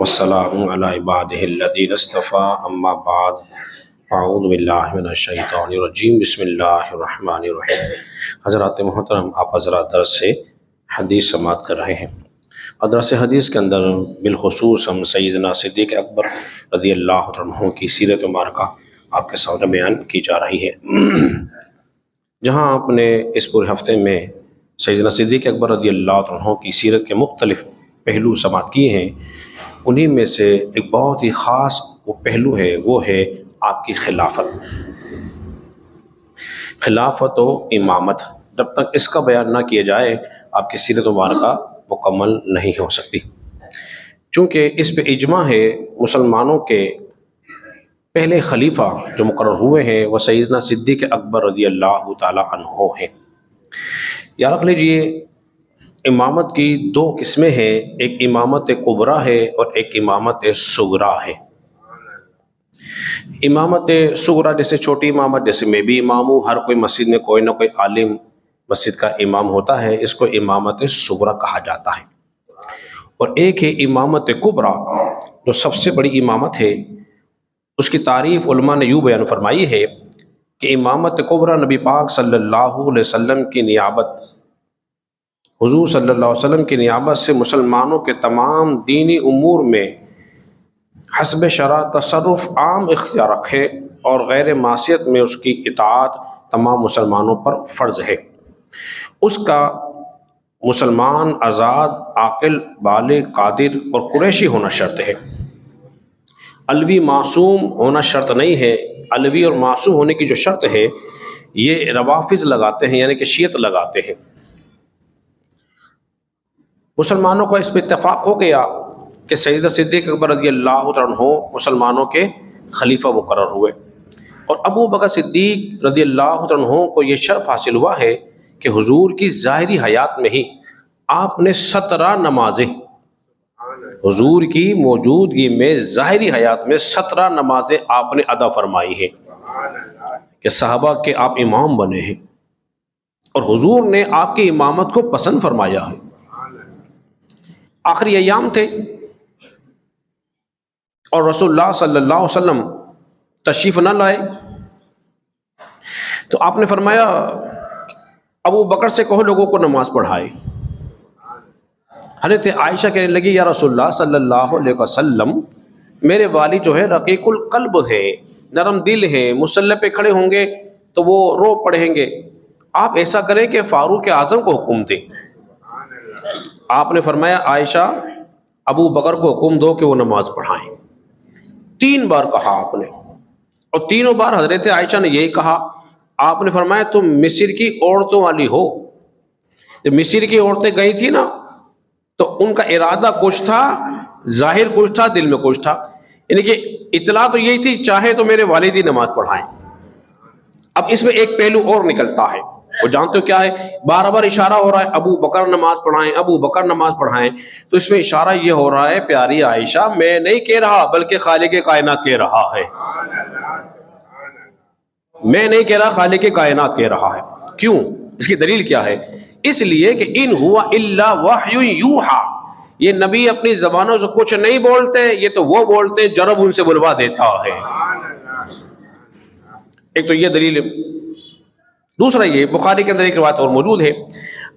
والسلام علی عبادہ الذین اصطفیٰ اما بعد اعوذ باللہ من الشیطان الرجیم بسم اللہ الرحمن الرحیم۔ حضرات محترم، آپ حضرات درس سے حدیث سماعت کر رہے ہیں، اور درس حدیث کے اندر بالخصوص ہم سیدنا صدیق اکبر رضی اللہ عنہ کی سیرت مبارکہ آپ کے سامنے بیان کی جا رہی ہے، جہاں آپ نے اس پورے ہفتے میں سیدنا صدیق اکبر رضی اللہ عنہ کی سیرت کے مختلف پہلو سماعت کیے ہیں۔ انہی میں سے ایک بہت ہی خاص وہ پہلو ہے، وہ ہے آپ کی خلافت و امامت۔ جب تک اس کا بیان نہ کیا جائے آپ کی سیرت مبارکہ مکمل نہیں ہو سکتی، چونکہ اس پہ اجماع ہے۔ مسلمانوں کے پہلے خلیفہ جو مقرر ہوئے ہیں وہ سیدنا صدیق اکبر رضی اللہ تعالی عنہ ہیں۔ یاد رکھ لیجئے، امامت کی دو قسمیں ہیں، ایک امامت کبریٰ ہے اور ایک امامت صغریٰ ہے۔ امامت صغریٰ جیسے چھوٹی امامت، جیسے میں بھی امام ہوں، ہر کوئی مسجد میں کوئی نہ کوئی عالم مسجد کا امام ہوتا ہے، اس کو امامت صغریٰ کہا جاتا ہے۔ اور ایک ہے امامت کبریٰ جو سب سے بڑی امامت ہے۔ اس کی تعریف علماء نے یوں بیان فرمائی ہے کہ امامت کبریٰ نبی پاک صلی اللہ علیہ وسلم کی نیابت، حضور صلی اللہ علیہ وسلم کی نیابت سے مسلمانوں کے تمام دینی امور میں حسب شرع تصرف عام اختیار رکھے اور غیر معصیت میں اس کی اطاعت تمام مسلمانوں پر فرض ہے۔ اس کا مسلمان آزاد، عاقل، بالغ، قادر اور قریشی ہونا شرط ہے۔ علوی معصوم ہونا شرط نہیں ہے۔ علوی اور معصوم ہونے کی جو شرط ہے یہ روافض لگاتے ہیں، یعنی کہ شیعت لگاتے ہیں۔ مسلمانوں کو اس پہ اتفاق ہو گیا کہ سیدنا صدیق اکبر رضی اللہ عنہ مسلمانوں کے خلیفہ مقرر ہوئے، اور ابو بکر صدیق رضی اللہ عنہ کو یہ شرف حاصل ہوا ہے کہ حضور کی ظاہری حیات میں ہی آپ نے 17 نمازیں، حضور کی موجودگی میں ظاہری حیات میں 17 نمازیں آپ نے ادا فرمائی ہیں کہ صحابہ کے آپ امام بنے ہیں، اور حضور نے آپ کی امامت کو پسند فرمایا ہے۔ آخری ایام تھے اور رسول اللہ صلی اللہ علیہ وسلم تشریف نہ لائے، تو آپ نے فرمایا ابو بکر سے کہو لوگوں کو نماز پڑھائے۔ حضرت عائشہ کہنے لگی یا رسول اللہ صلی اللہ علیہ وسلم، میرے والد جو ہے رقیق القلب ہے، نرم دل ہے، مصلی پہ کھڑے ہوں گے تو وہ رو پڑھیں گے، آپ ایسا کریں کہ فاروق اعظم کو حکم دیں۔ آپ نے فرمایا عائشہ، ابو بکر کو حکم دو کہ وہ نماز پڑھائیں۔ 3 بار کہا آپ نے، اور تینوں بار حضرت عائشہ نے یہی کہا۔ آپ نے فرمایا تم مصر کی عورتوں والی ہو۔ جب مصر کی عورتیں گئی تھی نا تو ان کا ارادہ کچھ تھا، ظاہر کچھ تھا، دل میں کچھ تھا، یعنی کہ اطلاع تو یہی تھی چاہے تو میرے والد ہی نماز پڑھائیں۔ اب اس میں ایک پہلو اور نکلتا ہے، وہ جانتے ہو کیا ہے؟ بار بار اشارہ ہو رہا ہے ابو بکر نماز پڑھائیں، ابو بکر نماز پڑھائیں، تو اس میں اشارہ یہ ہو رہا ہے پیاری عائشہ میں نہیں کہہ رہا بلکہ خالق کائنات کہہ رہا ہے، میں نہیں کہہ رہا خالق کائنات کہہ رہا ہے۔ کیوں؟ اس کی دلیل کیا ہے؟ اس لیے کہ ان ہوا الا وحی یوحا، یہ نبی اپنی زبانوں سے کچھ نہیں بولتے، یہ تو وہ بولتے جرب ان سے بلوا دیتا ہے۔ ایک تو یہ دلیل ہے۔ دوسرا یہ بخاری کے اندر ایک روایت اور موجود ہے،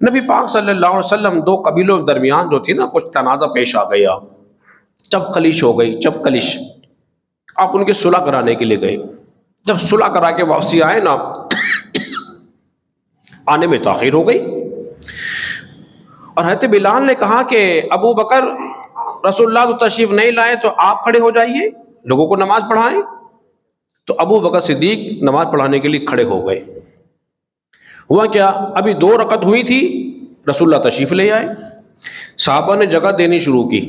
نبی پاک صلی اللہ علیہ وسلم 2 قبیلوں کے درمیان جو تھی نا کچھ تنازع پیش آ گیا، چپ خلیش ہو گئی، چپ کلش۔ آپ ان کی صلح کرانے کے لیے گئے، جب صلح کرا کے واپسی آئے نا، آنے میں تاخیر ہو گئی، اور حضرت بلال نے کہا کہ ابو بکر رسول اللہ تو تشریف نہیں لائے تو آپ کھڑے ہو جائیے، لوگوں کو نماز پڑھائیں۔ تو ابو بکر صدیق نماز پڑھانے کے لیے کھڑے ہو گئے۔ ہوا کیا؟ ابھی 2 رکعت ہوئی تھی، رسول اللہ تشریف لے آئے، صحابہ نے جگہ دینی شروع کی،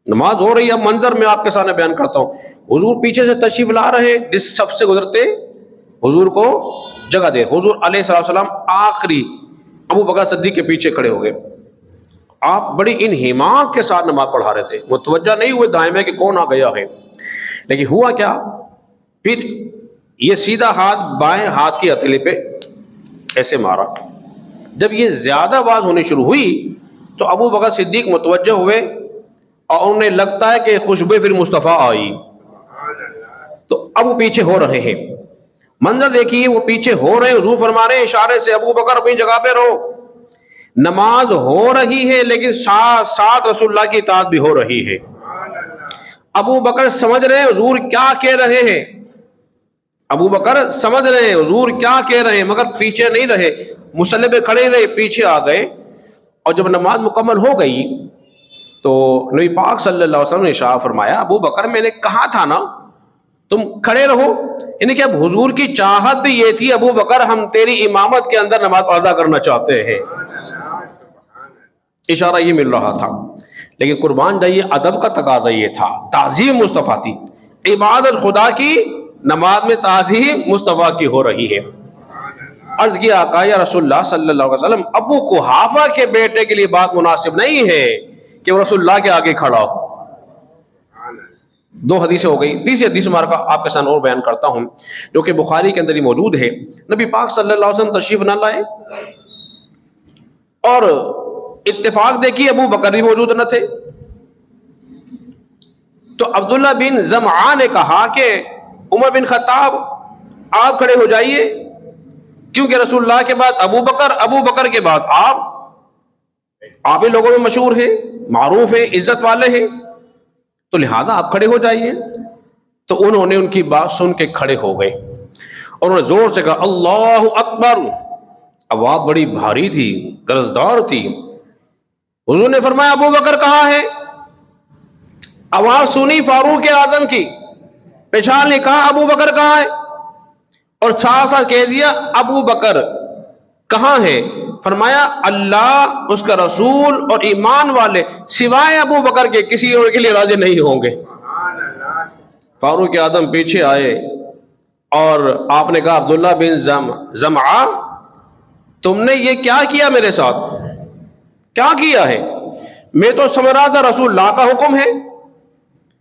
نماز ہو رہی ہے۔ اب منظر میں آپ کے سامنے بیان کرتا ہوں، حضور پیچھے سے تشریف لا رہے، جس صف سے گزرتے حضور کو جگہ دے، حضور علیہ السلام آخری ابو بکر صدیق کے پیچھے کھڑے ہو گئے۔ آپ بڑی انہماک کے ساتھ نماز پڑھا رہے تھے، متوجہ نہیں ہوئے دائیں میں کہ کون آ گیا ہے۔ لیکن ہوا کیا؟ پھر یہ سیدھا ہاتھ بائیں ہاتھ کی ہتھیلی پہ ایسے مارا۔ جب یہ زیادہ آواز ہونی شروع ہوئی تو ابو بکر صدیق متوجہ ہوئے اور انہیں لگتا ہے کہ خوشبو پھر مصطفیٰ آئی، تو اب وہ پیچھے ہو رہے ہیں. منظر دیکھیے، وہ پیچھے ہو رہے ہیں، حضور فرما رہے ہیں اشارے سے ابو بکر اپنی جگہ پہ رہو. نماز ہو رہی ہے لیکن ساتھ ساتھ رسول اللہ کی اطاعت بھی ہو رہی ہے. ابو بکر سمجھ رہے ہیں حضور کیا کہہ رہے ہیں، ابو بکر سمجھ رہے ہیں حضور کیا کہہ رہے ہیں، مگر پیچھے نہیں رہے، مصلی پہ کھڑے رہے، پیچھے آ گئے. اور جب نماز مکمل ہو گئی تو نبی پاک صلی اللہ علیہ وسلم نے ارشاد فرمایا ابو بکر میں نے کہا تھا نا تم کھڑے رہو. یعنی کہ اب حضور کی چاہت بھی یہ تھی ابو بکر ہم تیری امامت کے اندر نماز ادا کرنا چاہتے ہیں، اشارہ یہ مل رہا تھا. لیکن قربان جائیے ادب کا تقاضا یہ تھا، تعظیم مصطفیٰ تھی، عبادت خدا کی، نماز میں تعظیم مصطفیٰ کی ہو رہی ہے. عرض کیا آقا یا رسول اللہ صلی اللہ علیہ وسلم ابو قحافہ کے بیٹے کے لیے بات مناسب نہیں ہے کہ وہ رسول اللہ کے آگے کھڑا ہو. دو حدیثیں ہو گئی. تیسری حدیث مبارکہ آپ کے سامنے اور بیان کرتا ہوں جو کہ بخاری کے اندر ہی موجود ہے. نبی پاک صلی اللہ علیہ وسلم تشریف نہ لائے اور اتفاق دیکھیے ابو بکر بھی موجود نہ تھے. تو عبداللہ بن زمعہ نے کہا کہ عمر بن خطاب آپ کھڑے ہو جائیے، کیونکہ رسول اللہ کے بعد ابو بکر کے بعد آپ ہی لوگوں میں مشہور ہیں، معروف ہیں، عزت والے ہیں، تو لہذا آپ کھڑے ہو جائیے. تو انہوں نے ان کی بات سن کے کھڑے ہو گئے اور انہوں نے زور سے کہا اللہ اکبر. آواز بڑی بھاری تھی، گرجدار تھی. حضور نے فرمایا ابو بکر کہاں ہے؟ آواز سنی فاروق اعظم کی، پیشان نے کہا ابو بکر کہاں ہے؟ اور ساتھ ساتھ کہہ دیا ابو بکر کہاں ہے؟ فرمایا اللہ، اس کا رسول اور ایمان والے سوائے ابو بکر کے کسی اور کے لیے راضی نہیں ہوں گے. فاروق اعظم پیچھے آئے اور آپ نے کہا عبداللہ بن زمعہ تم نے یہ کیا کیا میرے ساتھ؟ کیا کیا ہے؟ میں تو سمجھ رہا تھا رسول اللہ کا حکم ہے.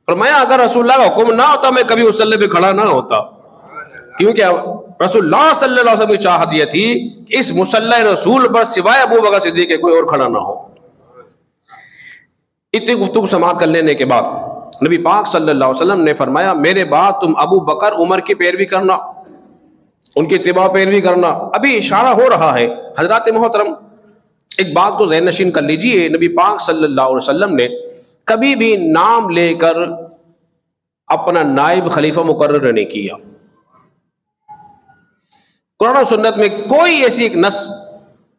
فرمایا اگر رسول اللہ کا حکم نہ ہوتا میں کبھی مصلی پہ کھڑا نہ ہوتا، کیونکہ رسول اللہ صلی اللہ علیہ وسلم کی چاہت یہ تھی کہ اس مصلی رسول پر سوائے ابو بکر صدیق کے کوئی اور کھڑا نہ ہو. اتنی گفتگو سماعت کر لینے کے بعد نبی پاک صلی اللہ علیہ وسلم نے فرمایا میرے بعد تم ابو بکر عمر کی پیروی کرنا، ان کی اتباع پیروی کرنا. ابھی اشارہ ہو رہا ہے. حضرات محترم ایک بات کو ذہن نشین کر لیجئے، نبی پاک صلی اللہ علیہ وسلم نے کبھی بھی نام لے کر اپنا نائب خلیفہ مقرر نہیں کیا. قرآن و سنت میں کوئی ایسی ایک نص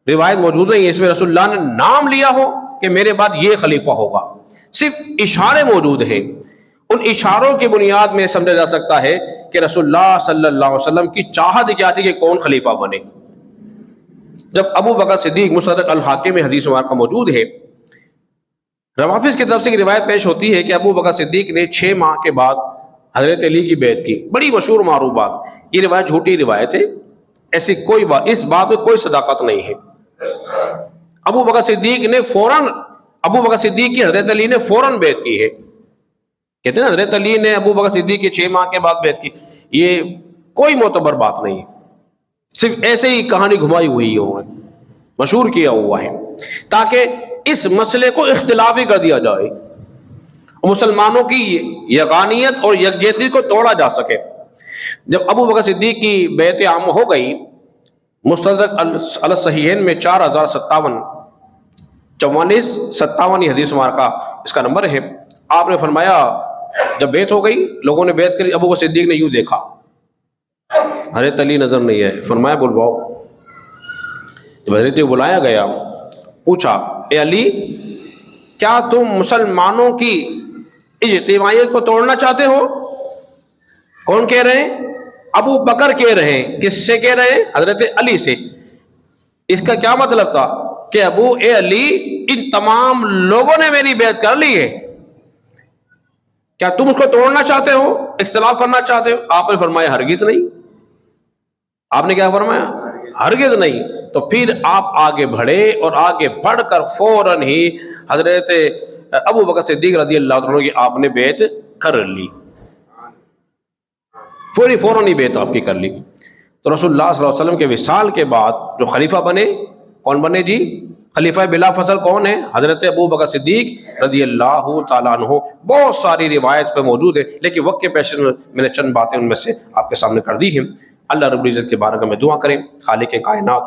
روایت موجود نہیں ہے اس میں رسول اللہ نے نام لیا ہو کہ میرے بعد یہ خلیفہ ہوگا. صرف اشارے موجود ہیں. ان اشاروں کی بنیاد میں سمجھا جا سکتا ہے کہ رسول اللہ صلی اللہ علیہ وسلم کی چاہت کیا تھی کہ کون خلیفہ بنے. جب ابو بکر صدیق مستدرک الحاکم میں حدیث مبارکہ موجود ہے، روافظ کی طرف سے روایت پیش ہوتی ہے کہ ابو بکر صدیق نے 6 ماہ کے بعد حضرت علی کی بیعت کی. بڑی مشہور معروف بات. یہ روایت جھوٹی روایت ہے، ایسی کوئی بات، اس بات میں کوئی صداقت نہیں ہے. ابو بکر صدیق کی حضرت علی نے فوراً بیعت کی ہے. کہتے ہیں حضرت علی نے ابو بکر صدیق کی 6 ماہ کے بعد بیعت کی. یہ کوئی معتبر بات نہیں ہے، صرف ایسے ہی کہانی گھمائی ہوئی ہے، مشہور کیا ہوا ہے تاکہ اس مسئلے کو اختلافی کر دیا جائے، مسلمانوں کی یگانیت اور یکجہتی کو توڑا جا سکے. جب ابو بکر صدیق کی بیعت عام ہو گئی، مستدرک الصحیحین میں 4057 4457 حدیث مبارکہ اس کا نمبر ہے. آپ نے فرمایا جب بیعت ہو گئی، لوگوں نے بیعت کری، ابو بکر صدیق نے یوں دیکھا، حضرت علی نظر نہیں ہے. فرمایا بلواؤ. جب حضرت کو بلایا گیا، پوچھا اے علی کیا تم مسلمانوں کی اجتماعیت کو توڑنا چاہتے ہو؟ کون کہہ رہے ہیں؟ ابو بکر کہہ رہے ہیں. کس سے کہہ رہے ہیں؟ حضرت علی سے. اس کا کیا مطلب تھا کہ اے علی ان تمام لوگوں نے میری بیعت کر لی ہے، کیا تم اس کو توڑنا چاہتے ہو، اختلاف کرنا چاہتے ہو؟ آپ نے فرمایا ہرگز نہیں. آپ نے کیا فرمایا؟ ہرگز نہیں. تو پھر آپ آگے بڑھے اور آگے بڑھ کر فوراً ہی حضرت ابو بکر صدیق رضی اللہ عنہ کی آپ نے بیعت کر لی. فوراً ہی بیعت آپ کی کر لی. تو رسول اللہ صلی اللہ علیہ وسلم کے وصال کے بعد جو خلیفہ بنے، کون بنے جی؟ خلیفہ بلا فصل کون ہے؟ حضرت ابو بکر صدیق رضی اللہ تعالیٰ عنہ. بہت ساری روایت پہ موجود ہے، لیکن وقت کے پیش میں نے چند باتیں ان میں سے آپ کے سامنے کر دی ہیں. اللہ رب العزت کے بارگاہ میں دعا کریں، خالق کائنات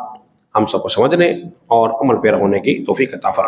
ہم سب کو سمجھنے اور عمل پیرا ہونے کی توفیق عطا فرمائے.